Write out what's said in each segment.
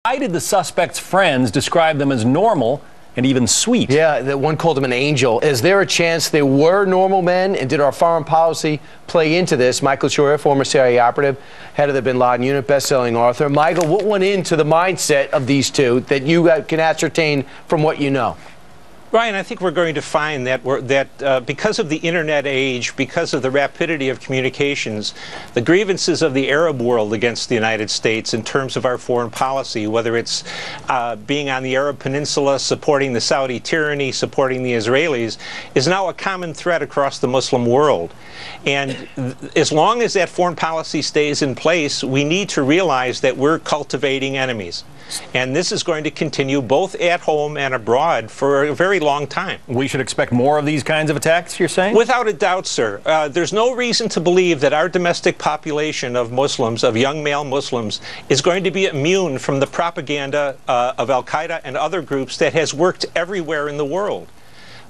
Why did the suspect's friends describe them as normal and even sweet? Yeah, the one called him an angel. Is there a chance they were normal men, and did our foreign policy play into this? Michael Scheuer, former CIA operative, head of the bin Laden unit, best-selling author. Michael, what went into the mindset of these two that you can ascertain from what you know? Ryan, I think we're going to find that because of the internet age, because of the rapidity of communications, the grievances of the Arab world against the United States in terms of our foreign policy, whether it's being on the Arab Peninsula, supporting the Saudi tyranny, supporting the Israelis, is now a common thread across the Muslim world. And as long as that foreign policy stays in place, we need to realize that we're cultivating enemies. And this is going to continue both at home and abroad for a very long time. We should expect more of these kinds of attacks, you're saying? Without a doubt, sir. There's no reason to believe that our domestic population of Muslims, of young male Muslims, is going to be immune from the propaganda of Al-Qaeda and other groups that has worked everywhere in the world.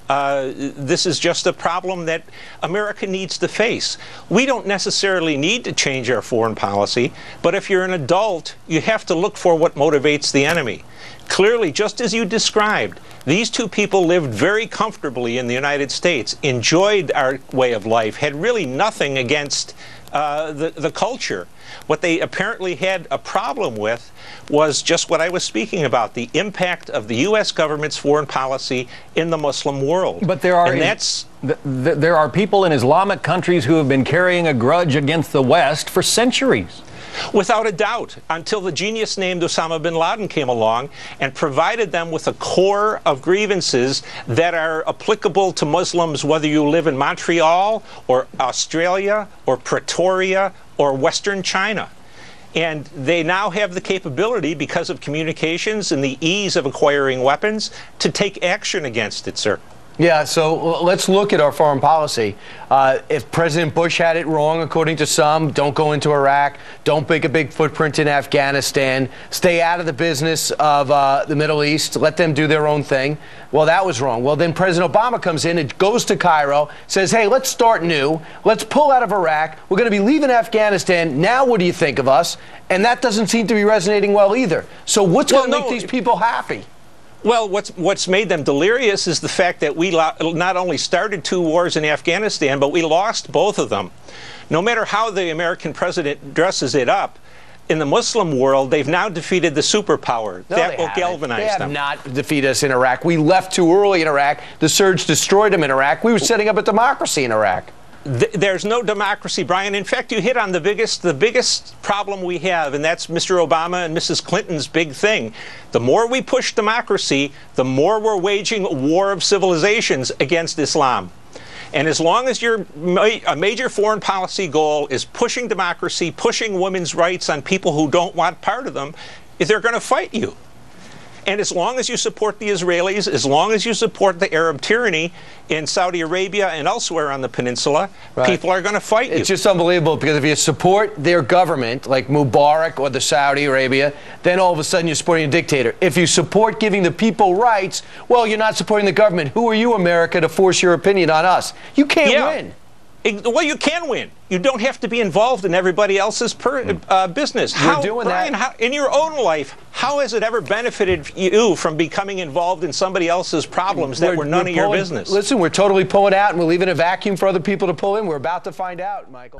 This is just a problem that America needs to face. We don't necessarily need to change our foreign policy, but if you're an adult, you have to look for what motivates the enemy. Clearly, just as you described, these two people lived very comfortably in the United States, enjoyed our way of life, had really nothing against the culture. What they apparently had a problem with was just what I was speaking about, the impact of the U.S. government's foreign policy in the Muslim world. But there are people in Islamic countries who have been carrying a grudge against the West for centuries. Without a doubt, until the genius named Osama bin Laden came along and provided them with a core of grievances that are applicable to Muslims, whether you live in Montreal or Australia or Pretoria or Western China. And they now have the capability, because of communications and the ease of acquiring weapons, to take action against it, sir. Yeah, so let's look at our foreign policy. If President Bush had it wrong, according to some, don't go into Iraq, don't make a big footprint in Afghanistan, stay out of the business of the Middle East, let them do their own thing. Well, that was wrong. Well, then President Obama comes in and goes to Cairo, says, hey, let's start new. Let's pull out of Iraq. We're going to be leaving Afghanistan. Now what do you think of us? And that doesn't seem to be resonating well either. So what's going to make these people happy? Well, what's made them delirious is the fact that we not only started 2 wars in Afghanistan, but we lost both of them. No matter how the American president dresses it up, in the Muslim world, they've now defeated the superpower. No, that will galvanize them. They have not defeated us in Iraq. We left too early in Iraq. The surge destroyed them in Iraq. We were setting up a democracy in Iraq. There's no democracy, Brian. In fact, you hit on the biggest problem we have, and that's Mr. Obama and Mrs. Clinton's big thing. The more we push democracy, the more we're waging a war of civilizations against Islam. And as long as a major foreign policy goal is pushing democracy, pushing women's rights on people who don't want part of them, they're going to fight you. And as long as you support the Israelis, as long as you support the Arab tyranny in Saudi Arabia and elsewhere on the peninsula, people are going to fight you. It's just unbelievable, because if you support their government, like Mubarak or the Saudi Arabia, then all of a sudden you're supporting a dictator. If you support giving the people rights, well, you're not supporting the government. Who are you, America, to force your opinion on us? You can't win. Well, you can win. You don't have to be involved in everybody else's business. You're doing Brian, that. In your own life, how has it ever benefited you from becoming involved in somebody else's problems that were none of your business? Listen, we're totally pulling out, and we're leaving a vacuum for other people to pull in. We're about to find out, Michael.